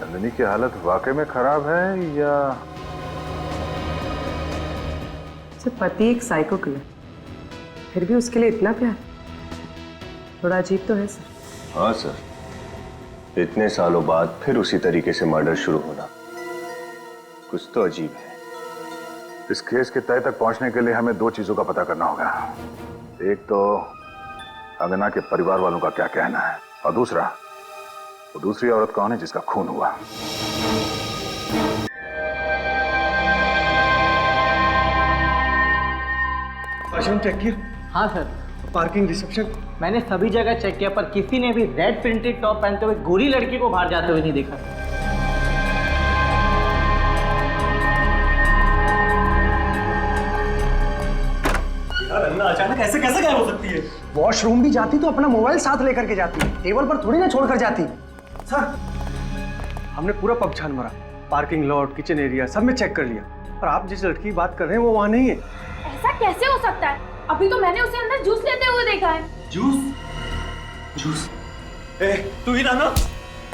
नंदिनी की हालत वाकई में खराब है या? उसका पति एक साइको किलर, फिर भी उसके लिए इतना प्यार, थोड़ा अजीब तो है सर। हाँ सर, इतने सालों बाद फिर उसी तरीके से मर्डर शुरू होना कुछ तो अजीब है। इस केस के तय तक पहुंचने के लिए हमें दो चीजों का पता करना होगा। एक तो अंगना के परिवार वालों का क्या कहना है, और दूसरा वो दूसरी औरत कौन है जिसका खून हुआ। वाशरूम चेक किया? हाँ सर, पार्किंग, रिसेप्शन? मैंने सभी जगह चेक किया पर किसी ने भी रेड प्रिंटेड टॉप पहनते हुए गोरी लड़की को बाहर जाते हुए नहीं देखा। यार अन्ना अचानक ऐसे कैसे गायब हो सकती है? वॉशरूम भी जाती तो अपना मोबाइल साथ लेकर के जाती, टेबल पर थोड़ी ना छोड़कर जाती। सर, हमने पूरा पब छान मारा, पार्किंग लॉट, किचन एरिया सब में चेक कर लिया, पर आप जिस लड़की की बात कर रहे हैं वो वहाँ नहीं है। ऐसा कैसे हो सकता है? अभी तो मैंने उसे अंदर जूस लेते हुए देखा है। जूस? जूस? ए, तू ही ना?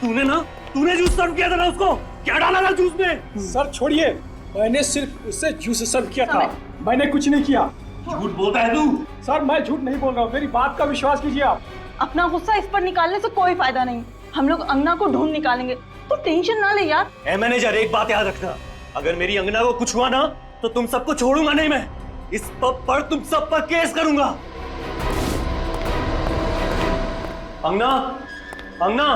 तूने जूस सर्व किया था ना उसको? क्या डाला था जूस में? सर छोड़िए, मैंने सिर्फ उससे जूस सर्व किया था, मैंने कुछ नहीं किया। झूठ बोलता है तू? सर मैं झूठ नहीं बोल रहा हूँ, मेरी बात का विश्वास कीजिए आप। अपना गुस्सा इस पर निकालने से कोई फायदा नहीं, हम लोग अंगना को ढूंढ निकालेंगे, तो टेंशन ना ले यार। ए मैनेजर, एक बात याद रखना, अगर मेरी अंगना को कुछ हुआ ना तो तुम सबको छोड़ूंगा नहीं मैं। इस पब पर तुम सब पर केस करूंगा। अंगना, अंगना,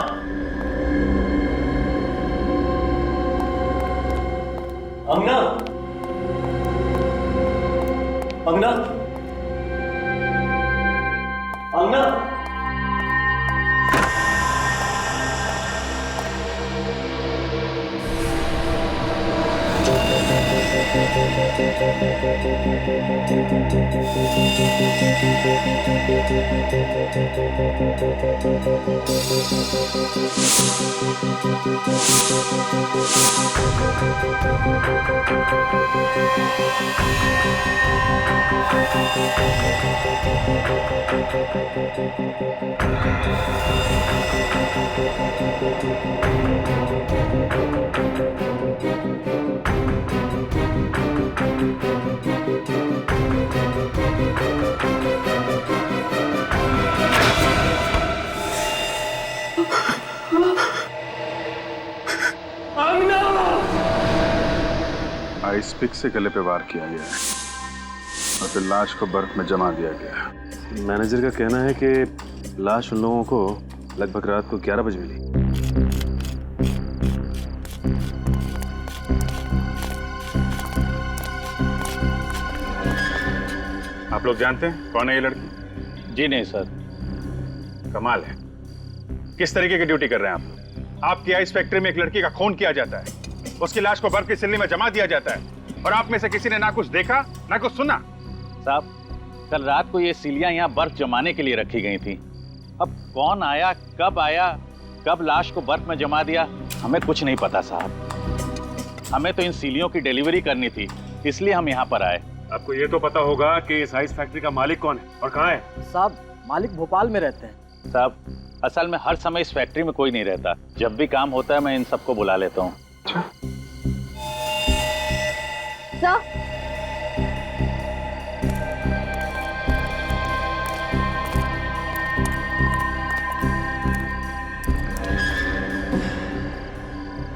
अंगना, अंगना, अंगना। आइस पिक से गले पे वार किया गया है और फिर लाश को बर्फ में जमा दिया गया। मैनेजर का कहना है कि लाश उन लोगों को लगभग रात को 11 बजे मिली। आप लोग जानते हैं कौन है ये लड़की? जी नहीं सर। कमाल है, किस तरीके की ड्यूटी कर रहे हैं आप लोग? आपकी आइस फैक्ट्री में एक लड़की का खून किया जाता है, उसकी लाश को बर्फ की सिल्ली में जमा दिया जाता है, और आप में से किसी ने ना कुछ देखा ना कुछ सुना। साहब, कल रात को ये सिलियां यहाँ बर्फ जमाने के लिए रखी गई थी। अब कौन आया, कब लाश को बर्फ में जमा दिया, हमें कुछ नहीं पता साहब। हमें तो इन सिलियों की डिलीवरी करनी थी, इसलिए हम यहाँ पर आए। आपको ये तो पता होगा कि इस आइस फैक्ट्री का मालिक कौन है और कहाँ है? साहब, मालिक भोपाल में रहते हैं। साहब, असल में हर समय इस फैक्ट्री में कोई नहीं रहता, जब भी काम होता है मैं इन सबको बुला लेता हूँ। सर,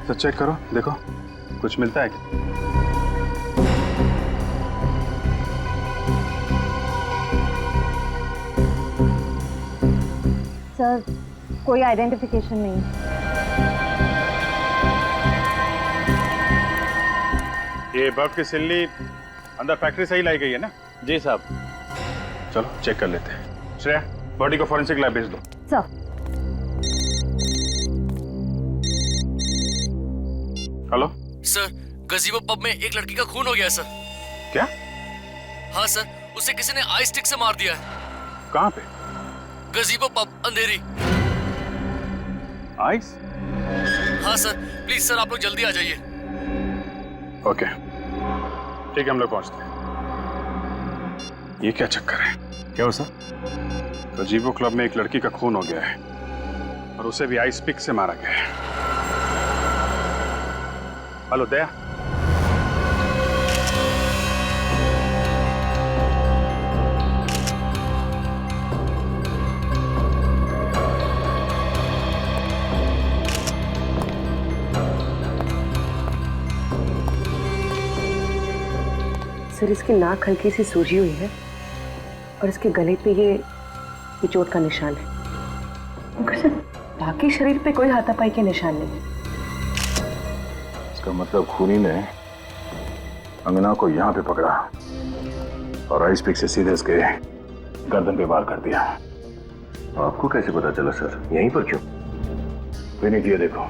तो चेक करो, देखो कुछ मिलता है क्या? सर कोई आइडेंटिफिकेशन नहीं। ये बर्फ की सिल्ली अंदर फैक्ट्री से ही लाई गई है ना? जी साहब। चलो चेक कर लेते हैं। श्रेया, बॉडी को फॉरेंसिक लैब भेज दो। सर, हेलो सर, गजीबो पब में एक लड़की का खून हो गया है सर। क्या? हाँ सर, उसे किसी ने आइस स्टिक से मार दिया है। कहाँ पे? गजीबो पब, अंधेरी। आइस? हाँ सर, प्लीज सर आप लोग जल्दी आ जाइए। ओके ठीक है, हम लोग पहुंचते हैं। ये क्या चक्कर है? क्या हो सर? गजीबो क्लब में एक लड़की का खून हो गया है और उसे भी आइस पिक से मारा गया है। हेलो दया। सर इसकी नाक हल्की सी सूजी हुई है और इसके गले पे ये चोट का निशान है, मगर सर बाकी शरीर पे कोई हाथापाई के निशान नहीं है। इसका मतलब खूनी ने अंगना को यहाँ पे पकड़ा और आइस पिक से सीधे इसके गर्दन पे वार कर दिया। आपको कैसे पता चला सर? यहीं पर क्यों? विनीत ये देखो,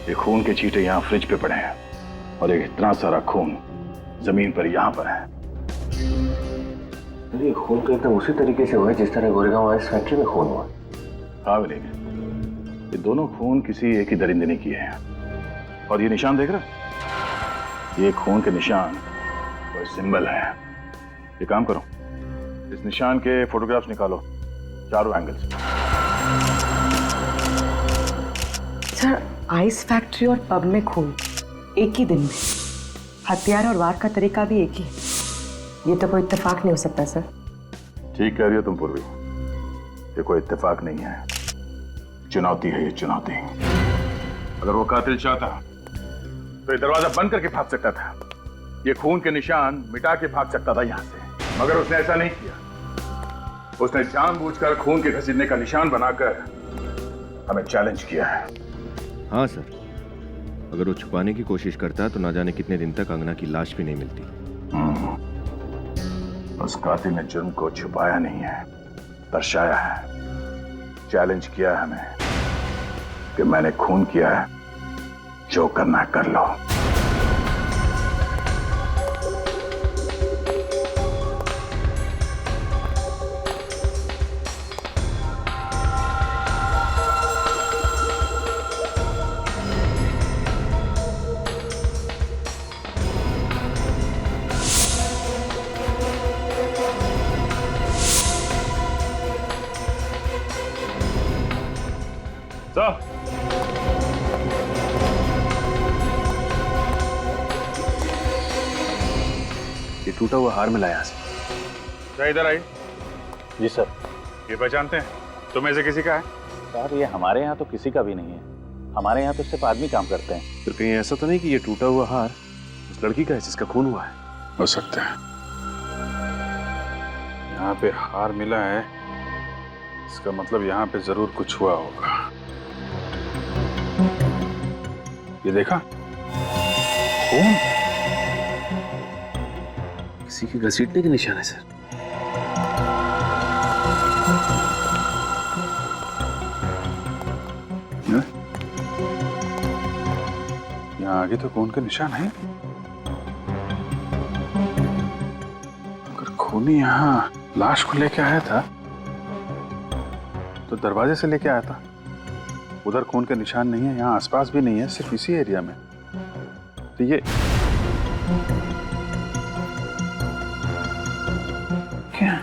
ये खून के छींटे यहाँ फ्रिज पे पड़े हैं और एक इतना सारा खून जमीन पर यहाँ पर है। ये खून तो एकदम उसी तरीके से हुआ है जिस तरह गोरेगांव आइस फैक्ट्री में खून हुआ। हाँ विनीत, ये दोनों खून किसी एक ही दरिंदे ने किए हैं। और ये निशान देख रहे, ये खून के निशान और सिंबल है। ये काम करो, इस निशान के फोटोग्राफ्स निकालो चारों एंगल्स। सर आइस फैक्ट्री और पब में खून एक ही दिन में, हथियार और वार का तरीका भी एक ही है। ये तो कोई इत्तेफाक नहीं हो सकता सर। ठीक कह रही हो तुम पूर्वी, ये कोई इत्तेफाक नहीं है, चुनौती है ये चुनौती। अगर वो कातिल चाहता तो ये दरवाजा बंद करके भाग सकता था, ये खून के निशान मिटा के भाग सकता था यहां से, मगर उसने ऐसा नहीं किया। उसने जानबूझकर खून के घसीटने का निशान बनाकर हमें चैलेंज किया है। हाँ सर, अगर वो छुपाने की कोशिश करता तो ना जाने कितने दिन तक अंगना की लाश भी नहीं मिलती। उस कातिल ने जुर्म को छुपाया नहीं है, दर्शाया है। चैलेंज किया है हमें कि मैंने खून किया है, जो करना है कर लो। ये टूटा हुआ हार मिला यहाँ से। क्या इधर आई? जी सर। ये पहचानते हैं? तुम्हें से किसी का है? सर ये हमारे यहाँ तो किसी का भी नहीं है, हमारे यहाँ तो सिर्फ आदमी काम करते हैं। फिर कहीं ऐसा तो नहीं कि ये टूटा हुआ हार उस लड़की का है जिसका खून हुआ है? हो सकता है। यहाँ पे हार मिला है, इसका मतलब यहाँ पे जरूर कुछ हुआ होगा। ये देखा खून, किसी के घसीटने के निशान है सर। यहाँ आगे तो खून के निशान है। अगर खूनी यहाँ लाश को लेके आया था तो दरवाजे से लेके आया था। उधर खून के निशान नहीं है, यहाँ आसपास भी नहीं है, सिर्फ इसी एरिया में। तो ये क्या?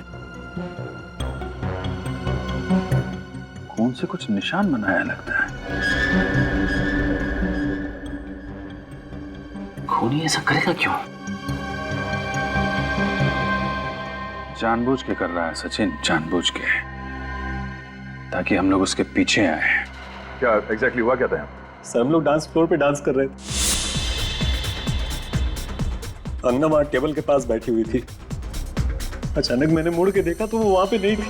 खून से कुछ निशान बनाया लगता है। खूनी ऐसा करेगा क्यों? जानबूझ के कर रहा है सचिन, जानबूझ के, ताकि हम लोग उसके पीछे आए। क्या एग्जैक्टली हुआ क्या था? सर हम लोग डांस फ्लोर पे डांस कर रहे थे, अंगना वहां टेबल के पास बैठी हुई थी। अचानक मैंने मुड़ के देखा तो वो वहां पे नहीं थी।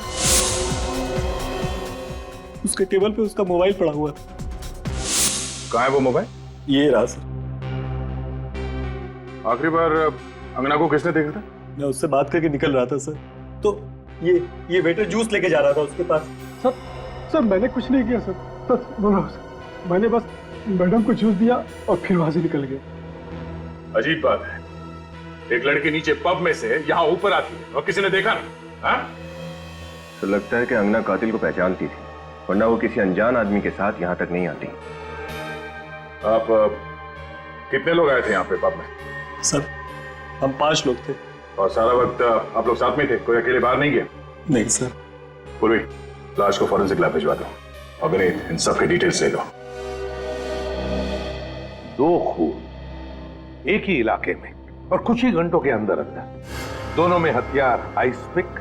उसके टेबल पे उसका मोबाइल पड़ा हुआ था। कहाँ है वो मोबाइल? ये रहा सर। आखिरी बार अंगना को किसने देखा था? मैं उससे बात करके निकल रहा था सर, तो ये वेटर जूस लेके जा रहा था उसके पास। सर मैंने कुछ नहीं किया सर, सच बोल रहा हूं सर। मैंने बस मैडम को जूस दिया और फिर वहां से निकल गया। अजीब बात है, एक लड़की नीचे पब में से यहाँ ऊपर आती है और किसी ने देखा नहीं। हाँ? तो लगता है कि अंगना कातिल को पहचानती थी, वरना वो किसी अनजान आदमी के साथ यहाँ तक नहीं आती। आप कितने लोग आए थे यहाँ पे पब में? सर हम 5 लोग थे। और सारा वक्त आप लोग साथ में थे, कोई अकेले बाहर नहीं गया? नहीं सर। पूर्वी, लाश को फॉरेंसिक लैब भिजवा दो और विनीत इन सब की डिटेल्स ले लो। 2 खून एक ही इलाके में और कुछ ही घंटों के अंदर अंदर, दोनों में हथियार आइस पिक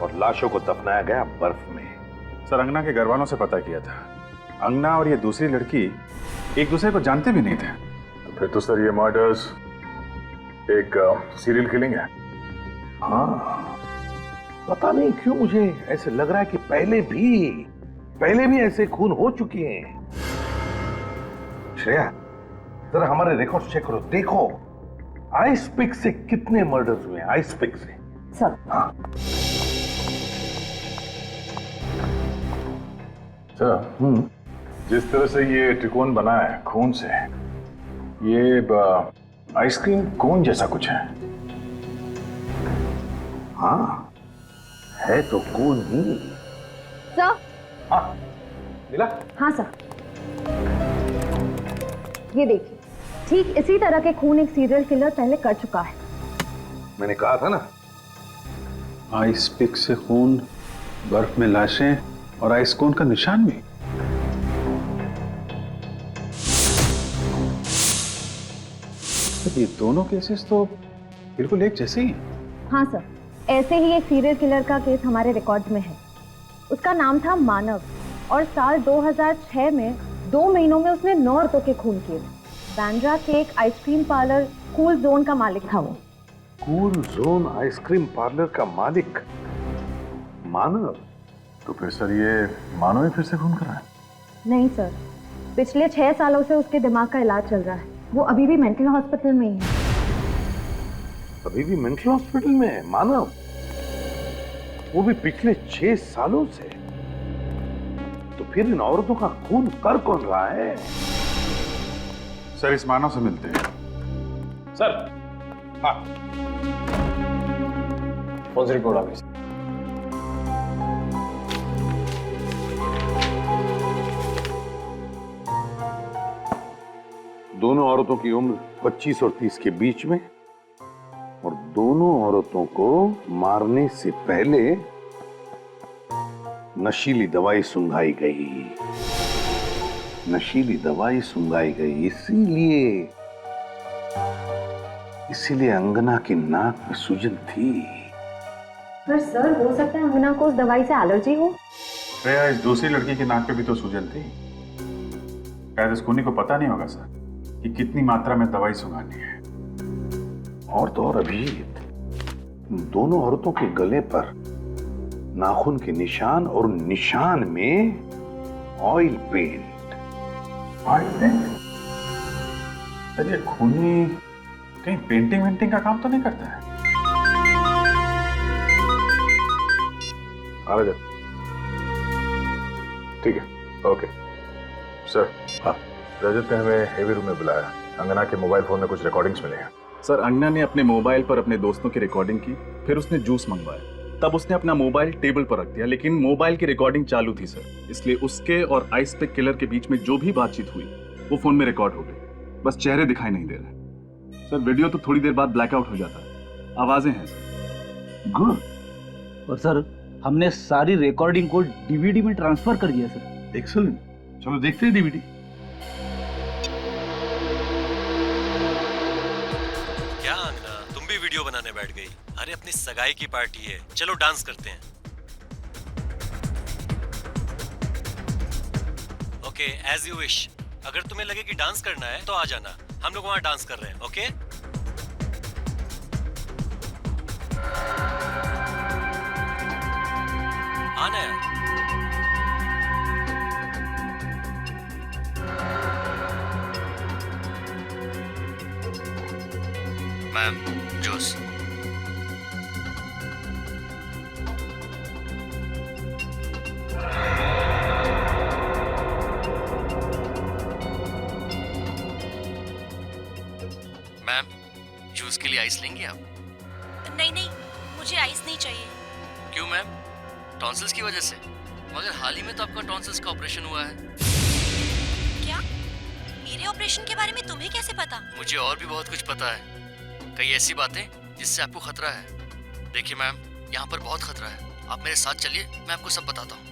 और लाशों को दफनाया गया बर्फ में। सर, अंगना के घर वालों से पता किया था। अंगना और ये दूसरी लड़की एक दूसरे को जानते भी नहीं थे। तो फिर तो सर ये मर्डर्स एक सीरियल किलिंग है। हाँ, पता नहीं क्यों मुझे ऐसे लग रहा है कि पहले भी ऐसे खून हो चुके हैं। श्रेया, जरा हमारे रिकॉर्ड चेक करो, देखो आइस पिक से कितने मर्डर्स हुए हैं। आइस पिक से सर। हाँ सर, जिस तरह से ये त्रिकोण बना है खून से, ये आइसक्रीम कोन जैसा कुछ है। हाँ, है तो खून ही। सर। हाँ, मिला? हाँ सर, ये देखिए, ठीक इसी तरह के खून एक सीरियल किलर पहले कर चुका है। मैंने कहा था ना। आइस पिक से खून, बर्फ में लाशें और आइस कोन का निशान भी। ये दोनों केसेस तो बिल्कुल एक जैसे ही हैं। हाँ सर, ऐसे ही एक सीरियल किलर का केस हमारे रिकॉर्ड में है। उसका नाम था मानव और साल 2006 में 2 महीनों में उसने 9 औरतों के खून किए। बांद्रा के एक आइसक्रीम पार्लर कूल जोन का मालिक था वो। कूल जोन आइसक्रीम पार्लर का मालिक मानव? तो फिर सर ये मानव ही फिर से खून कर रहा है? नहीं सर, पिछले 6 सालों से उसके दिमाग का इलाज चल रहा है। वो अभी भी मेंटल हॉस्पिटल में ही है। अभी भी मेंटल हॉस्पिटल में है मानव? वो भी पिछले 6 सालों से? तो फिर इन औरतों का खून कर कौन रहा है? सर, इस मानव से मिलते हैं। सर। हाँ, कौन सी रिपोर्ट आ गई? दोनों औरतों की उम्र 25 और 30 के बीच में और दोनों औरतों को मारने से पहले नशीली दवाई सुंघाई गई। नशीली दवाई सुंघाई गई इसीलिए अंगना की नाक में सूजन थी। पर सर, हो सकता है अंगना को उस दवाई से एलर्जी हो। श्रेया, इस दूसरी लड़की की नाक पे भी तो सूजन थी। शायद इस खूनी को पता नहीं होगा सर कि कितनी मात्रा में दवाई सुंघानी है। और तो और अभिजीत, दोनों औरतों के गले पर नाखून के निशान और निशान में oil paint. Oil paint? Sir, ये खूनी कहीं पेंटिंग वेंटिंग का काम तो नहीं करता है? आ जाओ। ठीक है, ओके सर। हाँ, रजत ने हमें हेवी रूम में बुलाया। अंगना के मोबाइल फोन में कुछ रिकॉर्डिंग्स मिले हैं। सर, अंगना ने अपने मोबाइल पर अपने दोस्तों की रिकॉर्डिंग की, फिर उसने जूस मंगवाया। तब उसने अपना मोबाइल टेबल पर रख दिया, लेकिन मोबाइल की रिकॉर्डिंग चालू थी सर। इसलिए उसके और आइस पिक किलर के बीच में जो भी बातचीत हुई वो फोन में रिकॉर्ड हो गई। बस चेहरे दिखाई नहीं दे रहे सर। वीडियो तो थोड़ी देर बाद ब्लैकआउट हो जाता है, आवाजें हैं सर। गुड। और सर, हमने सारी रिकॉर्डिंग को डीवीडी में ट्रांसफर कर दिया सर। एक्सीलेंट, चलो देखते हैं डीवीडी। क्या अंगना, तुम भी वीडियो बनाने बैठ गई? अरे अपनी सगाई की पार्टी है, चलो डांस करते हैं। Okay, as you wish. अगर तुम्हें लगे कि डांस करना है तो आ जाना, हम लोग वहां डांस कर रहे हैं। ओके? आना है। Ma'am, juice. मैम, जूस के लिए आइस लेंगे आप? नहीं नहीं, मुझे आइस नहीं चाहिए। क्यों मैम? टॉन्सिल्स की वजह से? मगर हाल ही में तो आपका टॉन्सिल्स का ऑपरेशन हुआ है। क्या? मेरे ऑपरेशन के बारे में तुम्हें कैसे पता? मुझे और भी बहुत कुछ पता है, कई ऐसी बातें जिससे आपको खतरा है। देखिए मैम, यहाँ पर बहुत खतरा है, आप मेरे साथ चलिए, मैं आपको सब बताता हूँ।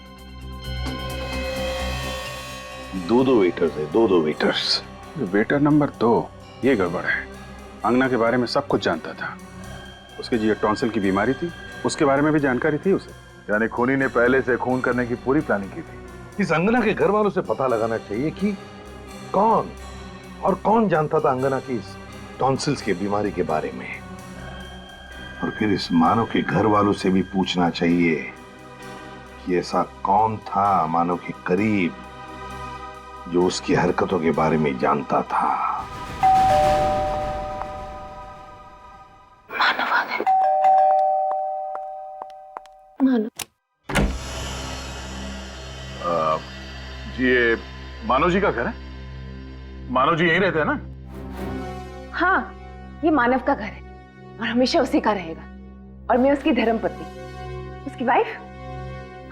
दो वेटर्स है, दो वेटर्स। वेटर नंबर 2 ये गड़बड़ है। अंगना के बारे में सब कुछ जानता था। उसके जो टॉन्सिल की बीमारी थी उसके बारे में भी जानकारी थी उसे। यानी खूनी ने पहले से खून करने की पूरी प्लानिंग की थी। इस अंगना के घर वालों से पता लगाना चाहिए कि कौन जानता था अंगना की इस टॉन्सिल्स की बीमारी के बारे में, और फिर इस मानव के घर वालों से भी पूछना चाहिए कि ऐसा कौन था मानव के करीब जो उसकी हरकतों के बारे में जानता था। मानव आ गए। मानव जी, ये मानव जी का घर है? मानव जी यहीं रहते हैं ना? हाँ, ये मानव का घर है और हमेशा उसी का रहेगा। और मैं उसकी धर्मपत्नी, उसकी वाइफ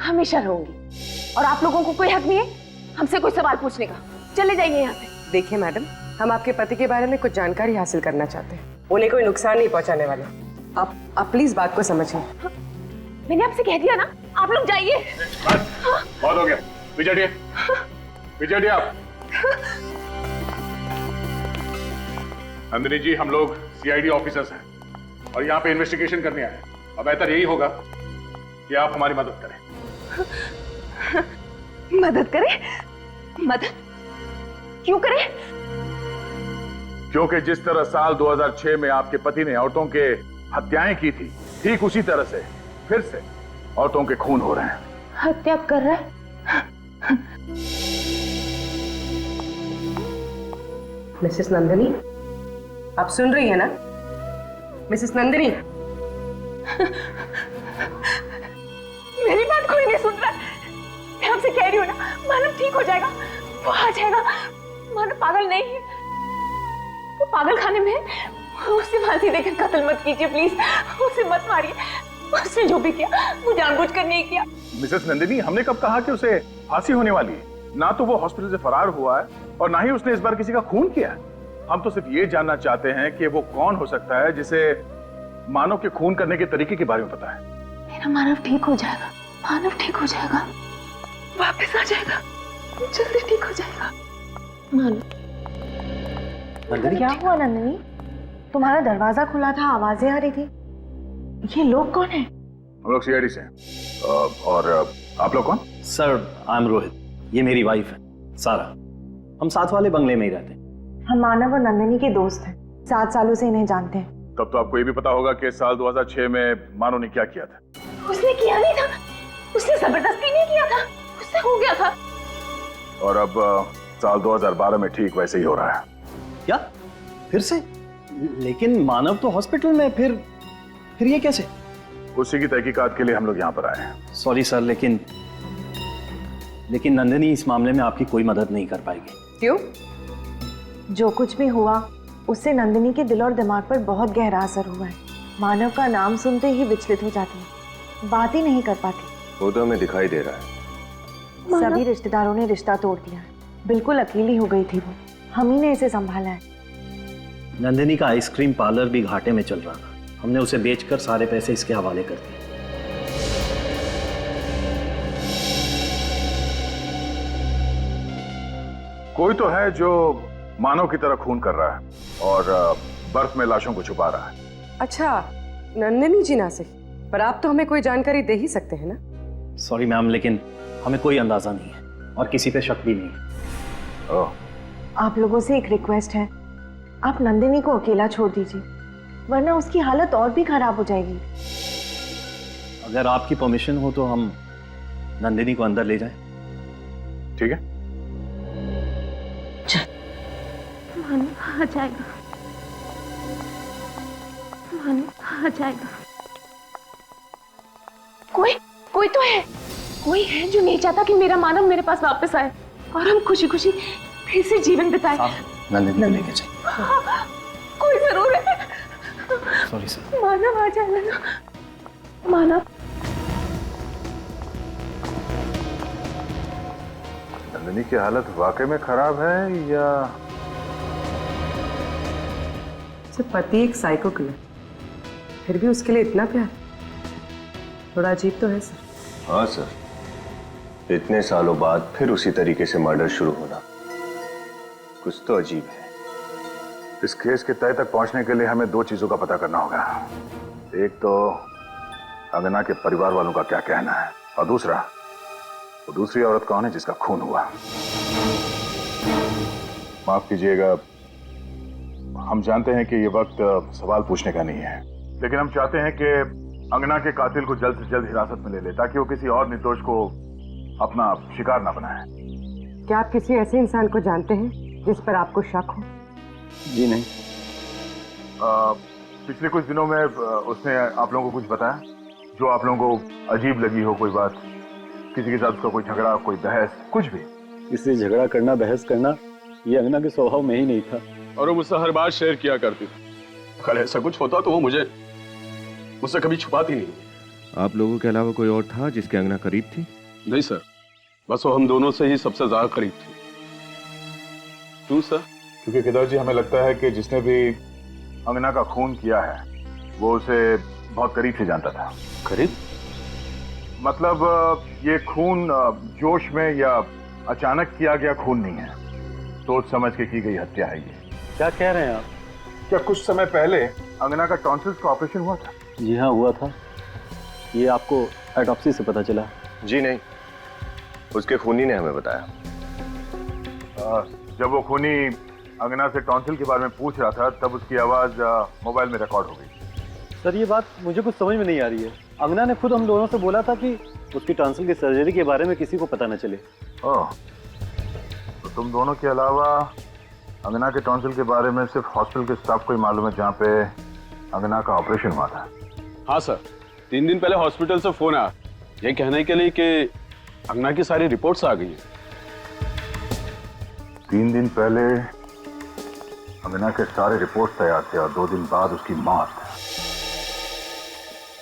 हमेशा रहूंगी। और आप लोगों को कोई हक नहीं है हमसे कोई सवाल पूछने का। चले जाइए यहाँ से। देखिए मैडम, हम आपके पति के बारे में कुछ जानकारी हासिल करना चाहते हैं। उन्हें कोई नुकसान नहीं पहुंचाने वाले। आप प्लीज बात को समझिए। हाँ, मैंने आपसे कह दिया ना, आप लोग जाइए। बहुत हो गया, विजय विजय आप। नंदिनी जी, हम लोग सीआईडी ऑफिसर्स हैं और यहाँ पे इन्वेस्टिगेशन करने आए हैं। अब बेहतर यही होगा कि आप हमारी मदद करें। मदद करें? मदद क्यों करें? क्योंकि जिस तरह साल 2006 में आपके पति ने औरतों के हत्याएं की थी, ठीक उसी तरह से फिर से औरतों के खून हो रहे हैं। हत्या कर रहा है? मिसेस नंदिनी, आप सुन रही है ना? मिसेस नंदिनी, मेरी बात कोई नहीं सुन रहा। मैं आपसे कह रही हूँ ना, मानव ठीक हो जाएगा, वो आ जाएगा। मानव पागल नहीं है, वो पागल खाने में है। उसे फांसी देकर कत्ल मत कीजिए प्लीज, उसे मत मारिए। उसने जो भी किया वो जानबूझकर नहीं किया। मिसेस नंदिनी, हमने कब कहा कि उसे फांसी होने वाली है? ना तो वो हॉस्पिटल से फरार हुआ है और ना ही उसने इस बार किसी का खून किया है। हम तो सिर्फ ये जानना चाहते हैं कि वो कौन हो सकता है जिसे मानव के खून करने के तरीके के बारे में पता है। मेरा मानव ठीक हो जाएगा, मानव ठीक हो जाएगा, वापस आ जाएगा, जल्दी ठीक हो जाएगा। मानव। क्या हुआ नंदिनी? तुम्हारा दरवाजा खुला था, आवाजें आ रही थी। ये लोग कौन हैं? हम लोग सीआईडी से हैं। और आप लोग कौन? सर, आई एम रोहित, ये मेरी वाइफ है सारा। हम साथ वाले बंगले में ही रहते हैं। हम मानव और नंदिनी के दोस्त हैं, 7 सालों से इन्हें जानते हैं। तब तो आपको ये भी पता होगा कि साल 2006 में मानव ने क्या किया था। उसने किया नहीं था, उसने जबरदस्ती नहीं किया था, उससे हो गया था। और अब साल 2012 में ठीक वैसे ही हो रहा है। क्या? फिर से? लेकिन मानव तो हॉस्पिटल में, फिर ये कैसे? उसी की तहकीकात के लिए हम लोग यहाँ पर आए हैं। सॉरी सर, लेकिन नंदिनी इस मामले में आपकी कोई मदद नहीं कर पाएगी। क्यों? जो कुछ भी हुआ उससे नंदिनी के दिल और दिमाग पर बहुत गहरा असर हुआ है। मानव का नाम सुनते ही विचलित हो जाती है, बात ही नहीं कर पाती। वो तो हमें दिखाई दे रहा है। सभी रिश्तेदारों ने रिश्ता तोड़ दिया है। बिल्कुल अकेली हो गई थी वो, हम ही ने इसे संभाला है। नंदिनी का आइसक्रीम पार्लर भी घाटे में चल रहा था, हमने उसे बेचकर सारे पैसे इसके हवाले कर दिए। कोई तो है जो मानव की तरह खून कर रहा है और बर्फ में लाशों को छुपा रहा है। अच्छा, नंदिनी जी ना सही, पर आप तो हमें कोई जानकारी दे ही सकते हैं ना? सॉरी मैम, लेकिन हमें कोई अंदाजा नहीं है और किसी पे शक भी नहीं है। आप लोगों से एक रिक्वेस्ट है, आप नंदिनी को अकेला छोड़ दीजिए, वरना उसकी हालत और भी खराब हो जाएगी। अगर आपकी परमिशन हो तो हम नंदिनी को अंदर ले जाएं। ठीक है। मानव आ जाएगा, मानव आ जाएगा। कोई तो है, कोई है जो नहीं चाहता कि मेरा मानव मेरे पास वापस आए और हम खुशी खुशी फिर से जीवन बिताए। नंदिनी को लेके जाइए। हाँ, कोई जरूर है। Sorry sir. मानव आ जाएगा ना? मानव। नंदिनी की हालत वाकई में खराब है या सर, पति एक साइको किलर, फिर भी उसके लिए इतना प्यार, थोड़ा अजीब तो है सर। हाँ सर, इतने सालों बाद फिर उसी तरीके से मर्डर शुरू होना कुछ तो अजीब है। इस केस के तय तक पहुंचने के लिए हमें दो चीजों का पता करना होगा। एक तो अंगना के परिवार वालों का क्या कहना है, और दूसरा वो दूसरी औरत कौन है जिसका खून हुआ। माफ कीजिएगा, हम जानते हैं कि ये वक्त सवाल पूछने का नहीं है, लेकिन हम चाहते हैं कि अंगना के कातिल को जल्द से जल्द हिरासत में ले ले, ताकि वो किसी और निर्दोष को अपना शिकार ना बनाए। क्या आप किसी ऐसे इंसान को जानते हैं जिस पर आपको शक हो? जी नहीं। पिछले कुछ दिनों में उसने आप लोगों को कुछ बताया जो आप लोगों को अजीब लगी हो? कोई बात, किसी के साथ उसका कोई झगड़ा, कोई बहस, कुछ भी? इसलिए झगड़ा करना, बहस करना ये अंगना के स्वभाव में ही नहीं था। और वो मुझसे हर बार शेयर किया करती थी। अगर ऐसा कुछ होता तो वो मुझसे कभी छुपाती नहीं। आप लोगों के अलावा कोई और था जिसके अंगना करीब थी? नहीं सर, बस वो हम दोनों से ही सबसे ज्यादा करीब थी। क्यों सर? क्योंकि केदार जी, हमें लगता है कि जिसने भी अंगना का खून किया है वो उसे बहुत करीब से जानता था। करीब? मतलब ये खून जोश में या अचानक किया गया खून नहीं है, सोच समझ के की गई हत्या है ये। क्या कह रहे हैं आप? क्या कुछ समय पहले अंगना का टॉन्सिल्स का ऑपरेशन हुआ था? जी हाँ, हुआ था। ये आपको ऑटोप्सी से पता चला? जी नहीं, उसके खूनी ने हमें बताया। जब वो खूनी अंगना से टॉन्सिल के बारे में पूछ रहा था तब उसकी आवाज मोबाइल में रिकॉर्ड हो गई। सर, ये बात मुझे कुछ समझ में नहीं आ रही है। अंगना ने खुद हम दोनों से बोला था कि उसकी टॉन्सिल की सर्जरी के बारे में किसी को पता न चले। ओह, तो तुम दोनों के अलावा अंगना के टॉन्सिल के बारे में सिर्फ हॉस्पिटल के स्टाफ को ही मालूम है जहाँ पे अंगना का ऑपरेशन हुआ था? हाँ सर, 3 दिन पहले हॉस्पिटल से फोन आया ये कहने के लिए कि अंगना की सारी रिपोर्ट्स आ गई हैं। 3 दिन पहले अंगना के सारे रिपोर्ट तैयार थे और 2 दिन बाद उसकी मौत।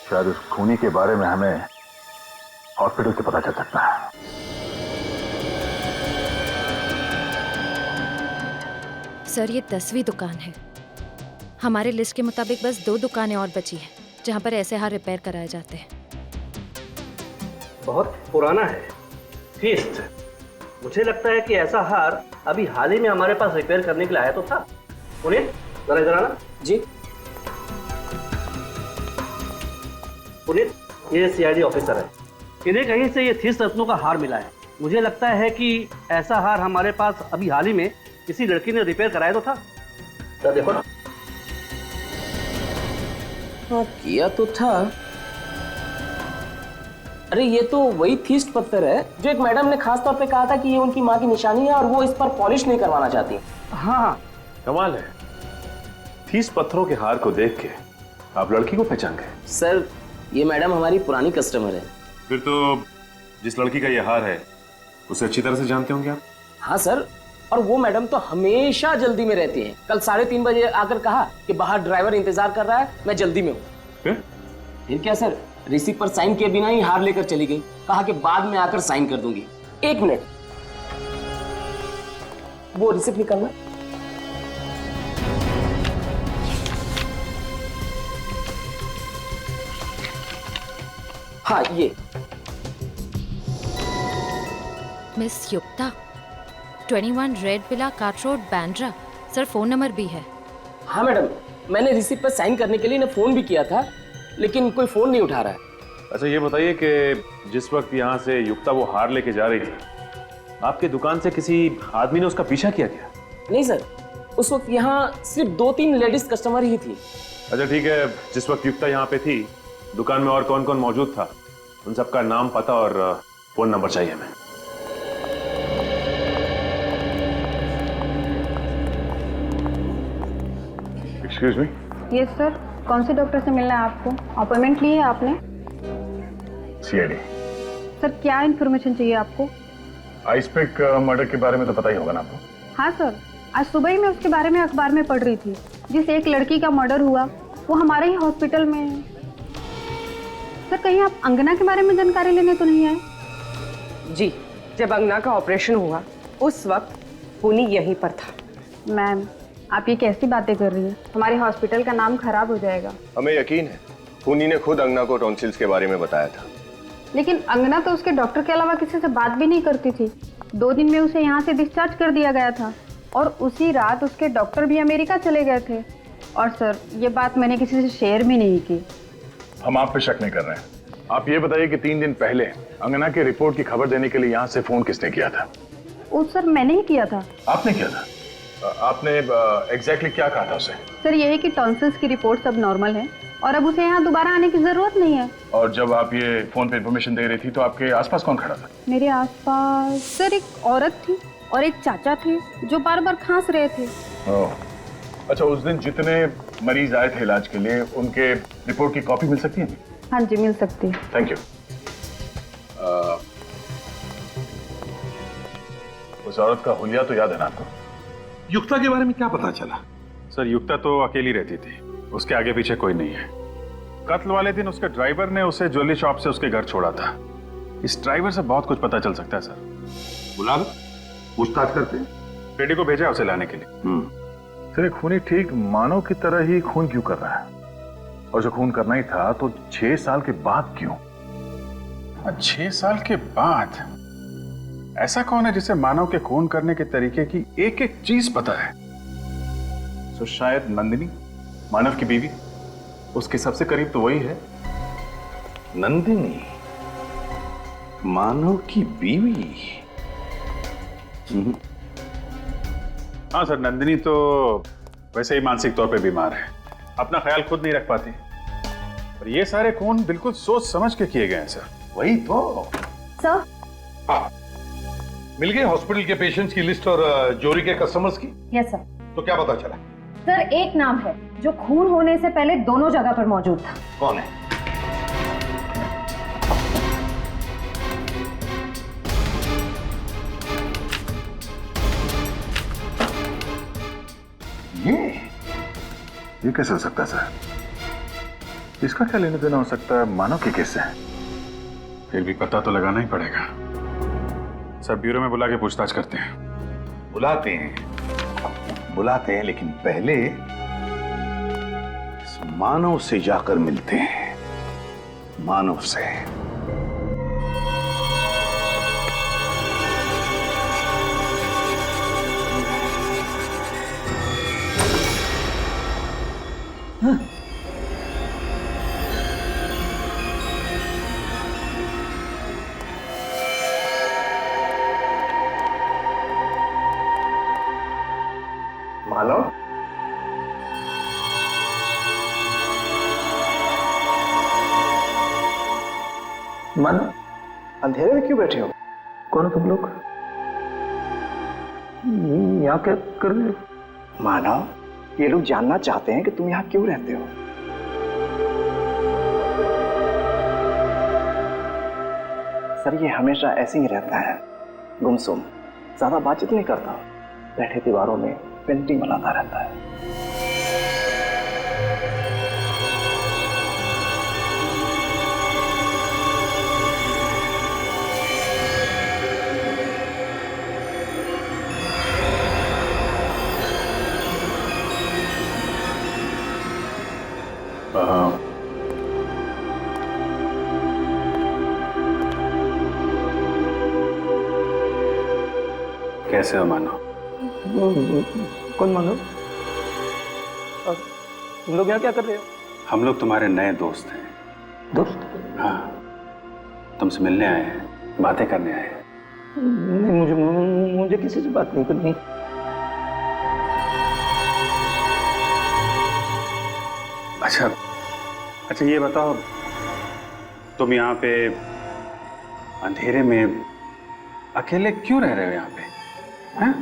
शायद उस खूनी के बारे में हमें हॉस्पिटल से पता चल सकता है। सर, ये 10वीं दुकान है। हमारे लिस्ट के मुताबिक बस 2 दुकानें और बची हैं जहां पर ऐसे हार रिपेयर कराए जाते हैं। बहुत पुराना है, फीस्ट। मुझे लगता है कि ऐसा हार अभी हाल ही में हमारे पास रिपेयर करने के लिए आया तो था। पुनीत, जरा इधर आना। जी पुनीत, ये सीआईडी ऑफिसर है। इन्हें कहीं से ये 30 रत्नों का हार मिला है। मुझे लगता है कि ऐसा हार हमारे पास अभी हाल ही में किसी लड़की ने रिपेयर कराया तो था। तो देखो ना। हाँ, किया तो था। अरे ये तो वही थीस्ट पत्थर है जो एक मैडम ने खास तौर पे कहा था कि ये उनकी माँ की निशानी है और वो इस पर पॉलिश नहीं करवाना चाहती। हाँ, कमाल है, थीस्ट पत्थरों के हार को देख के आप लड़की को पहचान गए? सर, ये मैडम हमारी पुरानी कस्टमर है। फिर तो जिस लड़की का ये हार है उसे अच्छी तरह से जानते होंगे आप? हाँ सर, और वो मैडम तो हमेशा जल्दी में रहती हैं। कल 3:30 बजे आकर कहा कि बाहर ड्राइवर इंतजार कर रहा है, मैं जल्दी में हूँ। फिर क्या सर, रिसीप्ट पर साइन किए बिना ही हार लेकर चली गई। कहा कि बाद में आकर साइन कर दूंगी। 1 मिनट, वो रिसीप्ट निकालना। हाँ, ये मिस युक्ता, 21 red villa cart road, Bandra. Sir, phone number भी है। हाँ मैडम, मैंने रिसीप्ट पर साइन करने के लिए इन्हें फोन भी किया था, लेकिन कोई फोन नहीं उठा रहा है। अच्छा, ये बताइए कि जिस वक्त यहाँ से युक्ता वो हार लेके जा रही थी, आपके दुकान से किसी आदमी ने उसका पीछा किया क्या? नहीं सर, उस वक्त यहाँ सिर्फ 2-3 लेडीज कस्टमर ही थी। अच्छा ठीक है, जिस वक्त युक्ता यहाँ पे थी दुकान में और कौन कौन मौजूद था, उन सबका नाम, पता और फोन नंबर चाहिए हमें। Excuse me. यस सर, कौन से डॉक्टर से मिलना है आपको? अपॉइंटमेंट ली है आपने? सीआईडी। सर, क्या इन्फॉर्मेशन चाहिए आपको? आइसपिक मर्डर के बारे में तो पता ही होगा ना आपको? हाँ सर, आज सुबह ही मैं उसके बारे में अखबार में पढ़ रही थी। जिस एक लड़की का मर्डर हुआ वो हमारे ही हॉस्पिटल में है। सर, कहीं आप अंगना के बारे में जानकारी लेने तो नहीं आए? जी, जब अंगना का ऑपरेशन हुआ उस वक्त खूनी यहीं पर था। मैम, आप ये कैसी बातें कर रही हैं? हमारे हॉस्पिटल का नाम खराब हो जाएगा। हमें यकीन है खूनी ने खुद अंगना को टॉन्सिल्स के बारे में बताया था। लेकिन अंगना तो उसके डॉक्टर के अलावा किसी से बात भी नहीं करती थी। 2 दिन में उसे यहाँ से डिस्चार्ज कर दिया गया था। और उसी रात उसके डॉक्टर भी अमेरिका चले गए थे। और सर, ये बात मैंने किसी से शेयर भी नहीं की। हम आप पे शक नहीं कर रहे हैं। आप ये बताइए कि 3 दिन पहले अंगना की रिपोर्ट की खबर देने के लिए यहाँ से फोन किसने किया था? वो सर मैंने ही किया था। आपने किया था? आपने एग्जैक्टली क्या कहा था उसे? सर यही कि टॉन्सिल्स की रिपोर्ट सब नॉर्मल है और अब उसे यहाँ दोबारा आने की जरूरत नहीं है। और जब आप ये फोन पे इंफॉर्मेशन दे रही थी तो आपके आसपास कौन खड़ा था? मेरे आसपास सर एक औरत थी और एक चाचा थे जो बार बार खांस रहे थे। ओह, अच्छा, उस दिन जितने मरीज आए थे इलाज के लिए उनके रिपोर्ट की कॉपी मिल सकती है? हाँ जी, मिल सकती है। Thank you. उस औरत का हुलिया तो याद है ना आपको? युक्ता के बारे में क्या पता चला? सर युक्ता तो अकेली रहती थी, उसके आगे पीछे कोई नहीं है। कत्ल वाले दिन उसके ड्राइवर ने उसे ज्वेलरी शॉप से उसके घर छोड़ा था। इस ड्राइवर से बहुत कुछ पता चल सकता है सर। बुला लो, पूछताछ करते हैं। बेटी को भेजा उसे लाने के लिए। फिर खूनी ठीक मानव की तरह ही खून क्यों कर रहा है? और जो खून करना ही था तो 6 साल के बाद क्यों? 6 साल के बाद? ऐसा कौन है जिसे मानव के खून करने के तरीके की एक एक चीज पता है? तो शायद नंदिनी, मानव की बीवी। उसके सबसे करीब तो वही है। नंदिनी मानव की बीवी? हाँ सर, नंदिनी तो वैसे ही मानसिक तौर पे बीमार है, अपना ख्याल खुद नहीं रख पाती। और ये सारे खून बिल्कुल सोच समझ के किए गए हैं सर। वही तो सर। हाँ, मिल गए हॉस्पिटल के पेशेंट्स की लिस्ट और जोरी के कस्टमर्स की? Yes sir. तो क्या पता चला? सर एक नाम है जो खून होने से पहले दोनों जगह पर मौजूद था। कौन है? ये कैसे हो सकता है सर? इसका क्या लेना देना हो सकता है मानव के केस से? फिर भी पता तो लगाना ही पड़ेगा सर। ब्यूरो में बुला के पूछताछ करते हैं। बुलाते हैं, लेकिन पहले इस मानव से जाकर मिलते हैं। मानव से। मानव, मानव, अंधेरे में क्यों बैठे हो? कौन हो तुम लोग? यहाँ क्या कर रहे हो? मानव, ये लोग जानना चाहते हैं कि तुम यहाँ क्यों रहते हो। सर ये हमेशा ऐसे ही रहता है, गुमसुम, ज्यादा बातचीत नहीं करता, बैठे दीवारों में पेंटिंग बनाता रहता है। कैसे हो मानव? कौन मानव? तुम लोग यहाँ क्या कर रहे हो? हम लोग तुम्हारे नए दोस्त हैं। दोस्त? हाँ, तुमसे मिलने आए हैं, बातें करने आए हैं। नहीं, मुझे किसी से बात नहीं करनी। अच्छा ये बताओ, तुम यहाँ पे अंधेरे में अकेले क्यों रह रहे हो यहाँ पे? हाँ?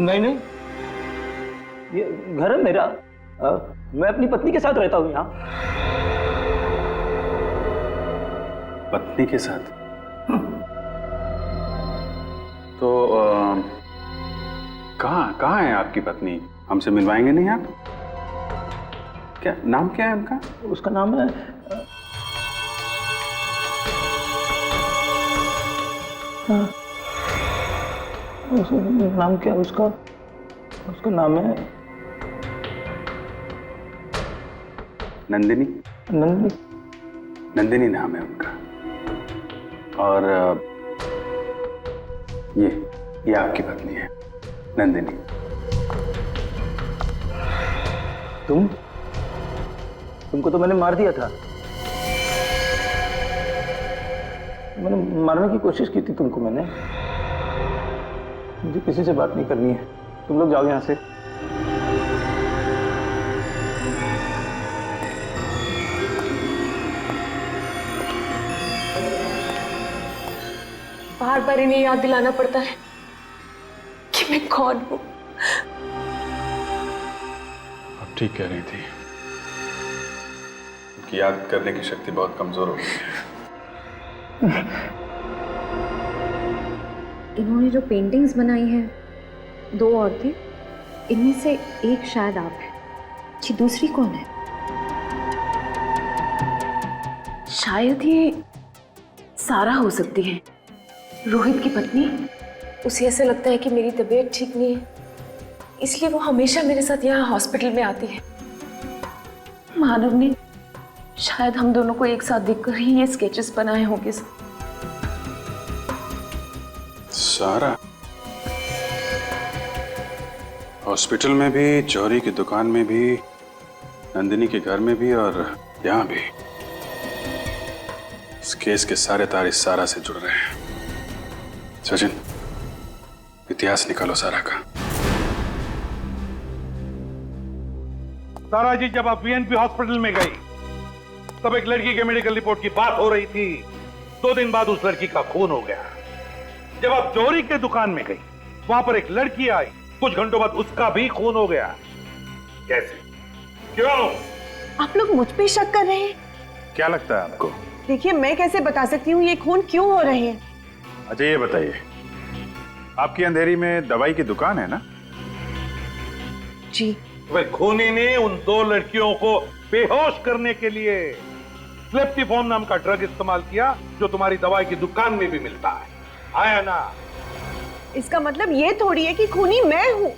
नहीं, ये घर है मेरा। मैं अपनी पत्नी के साथ रहता हूँ यहाँ। पत्नी के साथ? तो कहाँ है आपकी पत्नी? हमसे मिलवाएंगे नहीं आप? क्या नाम क्या है उनका? उसका नाम है नाम क्या? उसका नाम है नंदिनी। नंदिनी नाम है उनका। और ये आपकी पत्नी है, नंदिनी। तुमको तो मैंने मार दिया था। मैंने मारने की कोशिश की थी तुमको। मैंने मुझे किसी से बात नहीं करनी है, तुम लोग जाओ यहाँ से। बार बार इन्हें याद दिलाना पड़ता है कि मैं कौन हूं। आप ठीक कह रही थी कि याद करने की शक्ति बहुत कमजोर हो गई है। इन्होंने जो पेंटिंग्स बनाई हैं, 2 और थी, इनमें से एक शायद आप हैं। जी दूसरी कौन है? शायद ये सारा हो सकती है, रोहित की पत्नी। उसे ऐसा लगता है कि मेरी तबीयत ठीक नहीं है, इसलिए वो हमेशा मेरे साथ यहाँ हॉस्पिटल में आती है। मानव ने शायद हम दोनों को एक साथ देखकर ही ये स्केचेस बनाए होंगे। सारा हॉस्पिटल में भी, जौहरी की दुकान में भी, नंदिनी के घर में भी और यहाँ भी। इस केस के सारे तार इस सारा से जुड़ रहे हैं। सचिन, इतिहास निकालो सारा का। सारा जी जब आप वीएनपी हॉस्पिटल में गई तब एक लड़की के मेडिकल रिपोर्ट की बात हो रही थी। 2 दिन बाद उस लड़की का खून हो गया। जब आप जौहरी के दुकान में गई वहां पर एक लड़की आई, कुछ घंटों बाद उसका भी खून हो गया। कैसे? क्यों? आप लोग मुझ पे शक कर रहे हैं? क्या लगता है आपको? देखिए, मैं कैसे बता सकती हूँ ये खून क्यों हो रहे हैं। अच्छा ये बताइए, आपकी अंधेरी में दवाई की दुकान है ना? जी। वह खूनी ने उन 2 लड़कियों को बेहोश करने के लिए स्लेप्टिफॉर्म नाम का ड्रग इस्तेमाल किया, जो तुम्हारी दवाई की दुकान में भी मिलता है। आया ना? इसका मतलब ये थोड़ी है कि खूनी मैं हूँ।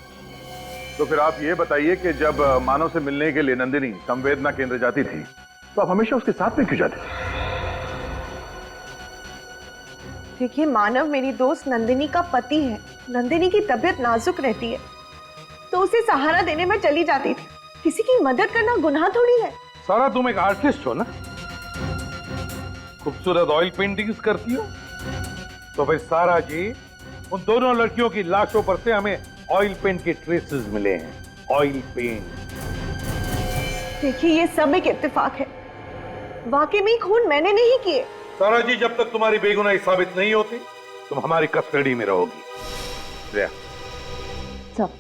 तो फिर आप ये बताइए कि जब मानव से मिलने के लिए नंदिनी संवेदना केंद्र जाती थी तो आप हमेशा उसके साथ में क्यों जाती थी? देखिए, मानव मेरी दोस्त नंदिनी का पति है। नंदिनी की तबीयत नाजुक रहती है तो उसे सहारा देने में चली जाती थी। किसी की मदद करना गुनाह थोड़ी है। सारा, तुम एक आर्टिस्ट हो ना? खूबसूरत ऑयल पेंटिंग्स करती हो। तो फिर सारा जी, उन दोनों लड़कियों की लाशों पर से हमें ऑयल पेंट के ट्रेसेस मिले हैं। Oil paint. देखिए, ये सब एक इत्तेफाक है। वाकई में खून मैंने नहीं किए। सारा जी, जब तक तुम्हारी बेगुनाही साबित नहीं होती तुम हमारी कस्टडी में रहोगी। सब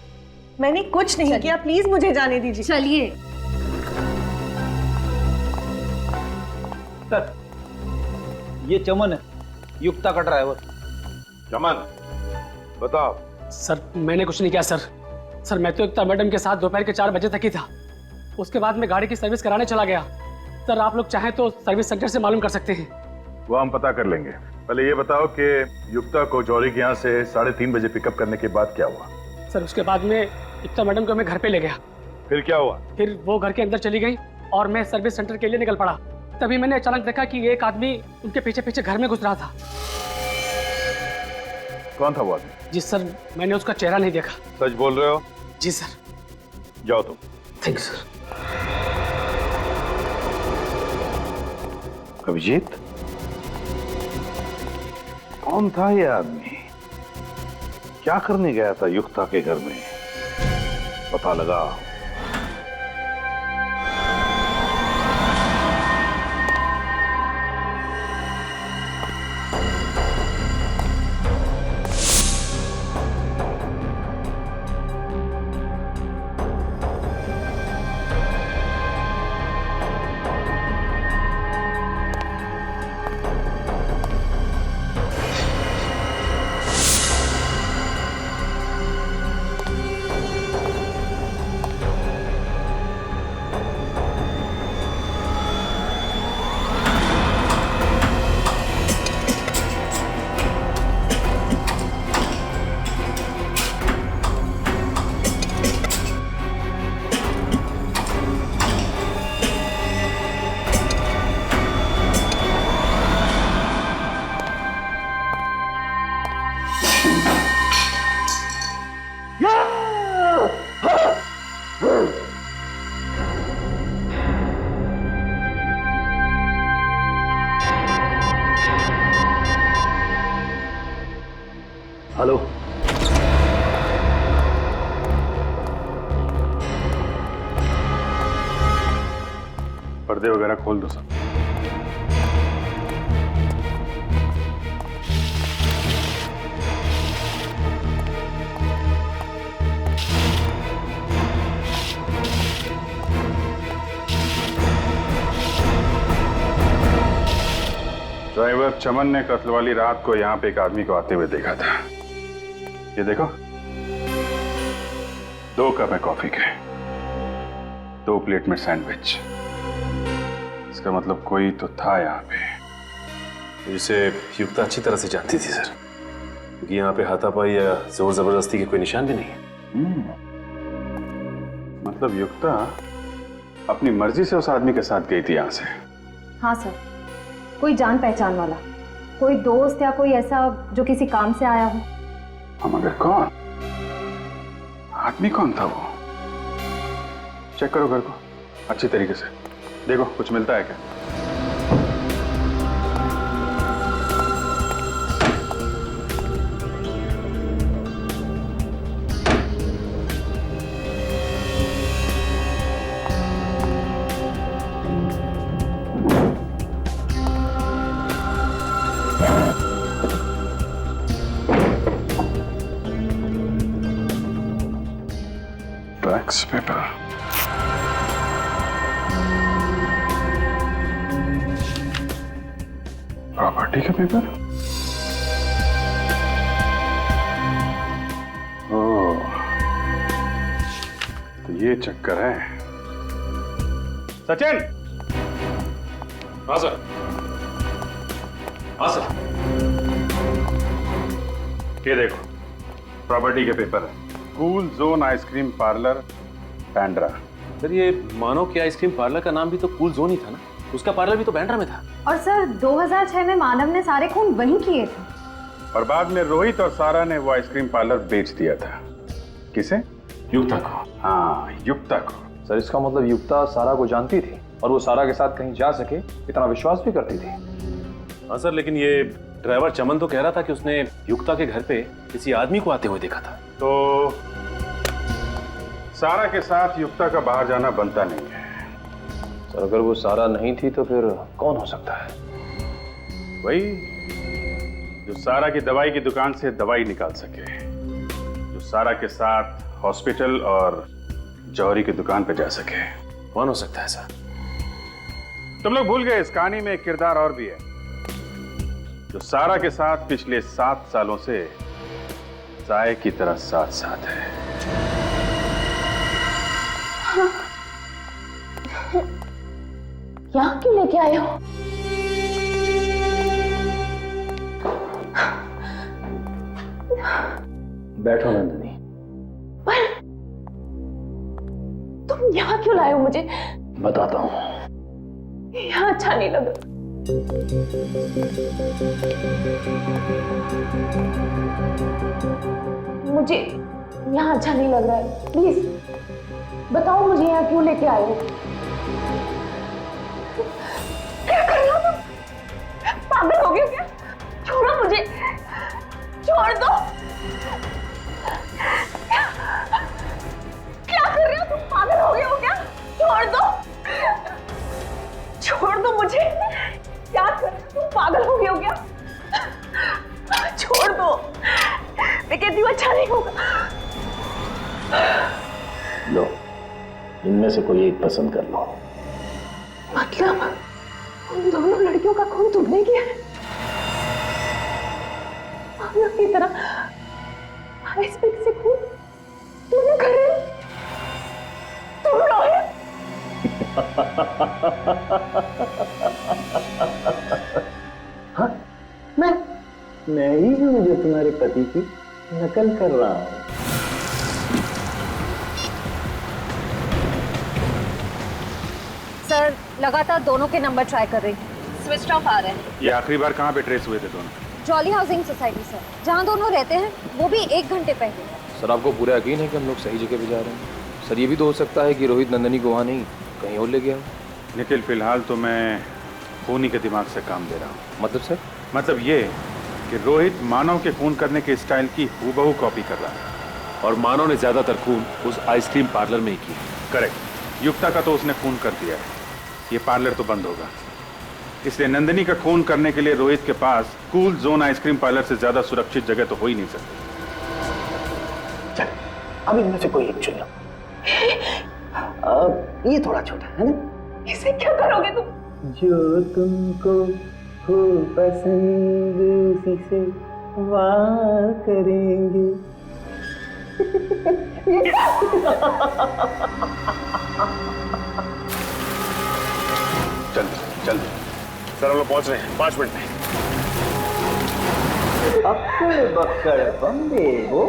मैंने कुछ नहीं किया, प्लीज मुझे जाने दीजिए। चलिए। सर, ये चमन है, युक्ता का ड्राइवर। चमन, बताओ। सर, मैंने कुछ नहीं किया सर। सर, मैं तो युक्ता मैडम के साथ दोपहर के 4 बजे तक ही था। उसके बाद मैं गाड़ी की सर्विस कराने चला गया। सर, आप लोग चाहें तो सर्विस सेंटर से मालूम कर सकते हैं। वो हम पता कर लेंगे। पहले ये बताओ कि युक्ता को जौहरी के यहाँ से 3:30 बजे पिकअप करने के बाद क्या हुआ? सर, उसके बाद में युक्ता मैडम को मैं घर पे ले गया। फिर क्या हुआ? फिर वो घर के अंदर चली गई और मैं सर्विस सेंटर के लिए निकल पड़ा। तभी मैंने अचानक देखा कि एक आदमी उनके पीछे पीछे घर में घुस रहा था। कौन था वो आदमी? जी सर, मैंने उसका चेहरा नहीं देखा। सच बोल रहे हो? जी सर। जाओ तुम। Thank you sir. अभिजीत, कौन था ये आदमी? क्या करने गया था युक्ता के घर में? पता लगा। हेलो। पर्दे वगैरह खोल दो सब। ड्राइवर चमन ने कत्ल वाली रात को यहाँ पे एक आदमी को आते हुए देखा था। ये देखो, 2 कप है कॉफी के, 2 प्लेट में सैंडविच। इसका मतलब कोई तो था यहाँ पे। जिसे युक्ता अच्छी तरह से जानती थी सर, क्योंकि यहाँ पे हाथापाई या जोर जबरदस्ती के कोई निशान भी नहीं है। मतलब युक्ता अपनी मर्जी से उस आदमी के साथ गई थी यहाँ से? हाँ सर, कोई जान पहचान वाला, कोई दोस्त या कोई ऐसा जो किसी काम से आया हो। हम मगर कौन? आदमी कौन था वो? चेक करो घर को अच्छी तरीके से, देखो कुछ मिलता है क्या। टैक्स पेपर, प्रॉपर्टी का पेपर। ओह, तो ये चक्कर है। सचिन। हाँ सर। हाँ सर। ये देखो, प्रॉपर्टी के पेपर है। Cool zone ice cream parlour, Bandra. Sir ये मानव के आइसक्रीम पार्लर का नाम भी तो कूल जोन ही था ना, उसका पार्लर भी तो बैंड्रा में था। और सर 2006 में मानव ने सारे खून वहीं किए थे। और बाद में रोहित और सारा ने वो आइसक्रीम पार्लर बेच दिया था। किसे? युक्ता को। हाँ, युक्ता को। सर इसका मतलब युक्ता सारा को जानती थी और वो सारा के साथ कहीं जा सके इतना विश्वास भी करती थी। हाँ सर, लेकिन ये ड्राइवर चमन तो कह रहा था कि उसने युक्ता के घर पे किसी आदमी को आते हुए देखा था। तो सारा के साथ युक्ता का बाहर जाना बनता नहीं है। सर अगर वो सारा नहीं थी तो फिर कौन हो सकता है? वही जो सारा की दवाई की दुकान से दवाई निकाल सके, जो सारा के साथ हॉस्पिटल और जौहरी की दुकान पे जा सके। कौन हो सकता है सर? तुम लोग भूल गए, इस कहानी में एक किरदार और भी है जो सारा के साथ पिछले 7 सालों से साए की तरह साथ साथ है। यहाँ क्यों लेके आए हो? बैठो नंदिनी। पर तुम यहाँ क्यों लाए हो मुझे? बताता हूँ। यहाँ अच्छा नहीं लगा। मुझे यहाँ अच्छा नहीं लग रहा है। प्लीज बताओ मुझे यहाँ क्यों लेके आए हो? क्या कर रहे हो तुम? पागल हो गए हो क्या? छोड़ो मुझे, छोड़ दो। क्या कर रहे हो तुम? पागल हो गए हो क्या? छोड़ दो, छोड़ दो मुझे। क्या कर रहे हो तुम? पागल हो गए हो क्या? छोड़ दो, मैं कहती हूँ अच्छा नहीं होगा। लो, इनमें से कोई एक पसंद कर लो। मतलब उन दोनों लड़कियों का खून तुमने किया है? मानव की तरह आइसपिक से खून तुमने कर रहे हो? तुम रोहित? हाँ, मैं ही हूँ जो तुम्हारे पति की नकल कर रहा हूँ। सर लगातार दोनों के नंबर ट्राई कर रही हूँ, स्विच ऑफ आ रहे हैं। ये आखिरी बार कहाँ पे ट्रेस हुए थे दोनों? जॉली हाउसिंग सोसाइटी सर, जहाँ दोनों रहते हैं, वो भी 1 घंटे पहले। सर आपको पूरा यकीन है कि हम लोग सही जगह पे जा रहे हैं? सर ये भी तो हो सकता है कि रोहित नंदिनी को वहाँ नहीं कहीं और ले गया। निखिल, फिलहाल तो मैं खूनी के दिमाग से काम दे रहा हूँ। मतलब सर? मतलब ये कि रोहित मानव के खून करने के स्टाइल की हूबहू कॉपी कर रहा है और मानव ने ज्यादातर खून उस आइसक्रीम पार्लर में ही किया। करेक्ट। युक्ता का तो उसने खून कर दिया है, ये पार्लर तो बंद होगा। इसलिए नंदिनी का खून करने के लिए रोहित के पास कूल जोन आइसक्रीम पार्लर से ज्यादा सुरक्षित जगह तो हो ही नहीं सकती। चल अब इनमें से कोई एक चुन लो। ये थोड़ा छोटा है ना। इसे क्या करोगे तुम? जो तुमको हो पसंद उसी से वार करेंगे। चल चल सर, हम लोग पहुंच रहे हैं 5 मिनट में। अक्कड़ बक्कड़ बम्बे हो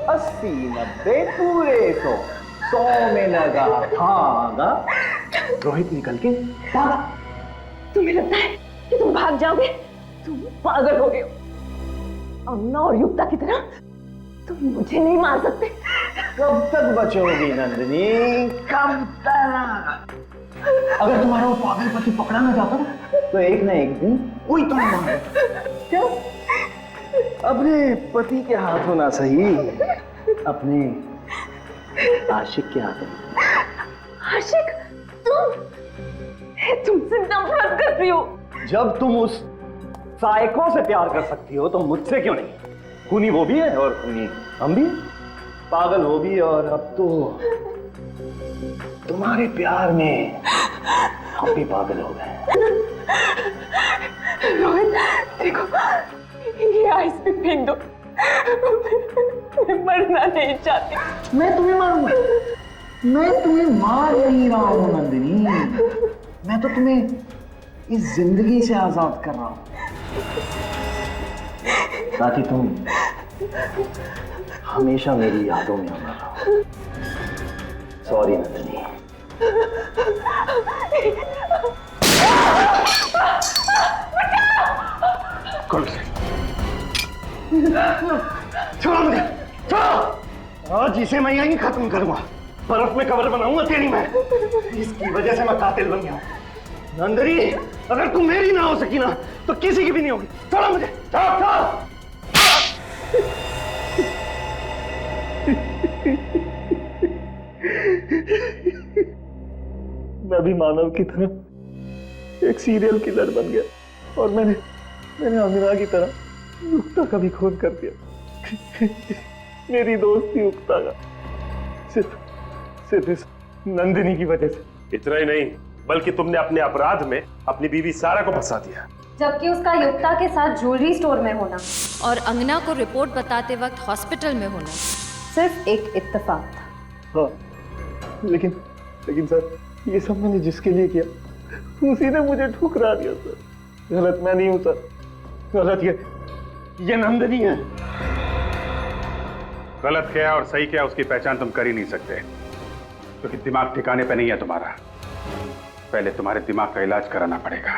80 90 पूरे 100 में लगा धागा। रोहित निकल के भागा। तुम्हें लगता है कि तुम भाग जाओगे? तुम पागल हो गए हो। अम्ना और युक्ता की तरह तुम मुझे नहीं मार सकते। कब तक बचोगी नंदिनी, कब तक? अगर तुम्हारा वो पागल पति पकड़ा ना जाता ना तो एक ना एक दिन कोई तो मारे। क्या अपने पति के हाथों ना सही, अपने आशिक के हाथों। आशिक? तुमसे नफरत करती हो। जब तुम उस साइको से प्यार कर सकती हो तो मुझसे क्यों नहीं? खूनी वो भी है और खूनी हम भी, पागल वो भी, और अब तो तुम्हारे प्यार में हम भी पागल हो गए। रोहित देखो, ये आइस पे फेंक दो। मैं मरना नहीं चाहती। मैं तुम्हें मारूंगा? मैं तुम्हें मार नहीं रहा हूं नंदिनी, मैं तो तुम्हें इस जिंदगी से आजाद कर रहा हूं ताकि तुम हमेशा मेरी यादों में अमर रहो। सॉरी नंदिनी। छोड़ो मुझे, छोड़ो। आज इसे मैं यहीं खत्म करूंगा। बर्फ में कब्र बनाऊंगा तेरी मैं। इसकी वजह से मैं कातिल बन गया। नंदिनी, अगर तुम मेरी ना हो सकी ना तो किसी की भी नहीं होगी। छोड़ो मुझे, छोड़ छोड़। मैं भी मानव की तरह एक सीरियल किलर बन गया और मैंने अमीना की तरह युक्ता का भी खून कर दिया। मेरी दोस्ती युक्ता का सिर्फ इस नंदिनी की वजह से। इतना ही नहीं, बल्कि तुमने अपने अपराध में अपनी बीवी सारा को फंसा दिया, जबकि उसका युक्ता के साथ ज्वेलरी स्टोर में होना और अंगना को रिपोर्ट बताते वक्त हॉस्पिटल में होना सिर्फ एक इत्तेफाक था। हाँ, लेकिन सर, ये सब मैंने जिसके लिए किया उसी ने मुझे ठुकरा दिया सर। गलत मैं नहीं हूं सर, गलत ये नंदिनी है। गलत क्या और सही क्या उसकी पहचान तुम कर ही नहीं सकते, क्योंकि दिमाग ठिकाने पे नहीं है तुम्हारा। पहले तुम्हारे दिमाग का इलाज कराना पड़ेगा,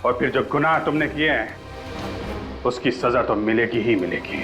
और फिर जो गुनाह तुमने किए हैं उसकी सजा तो मिलेगी ही मिलेगी।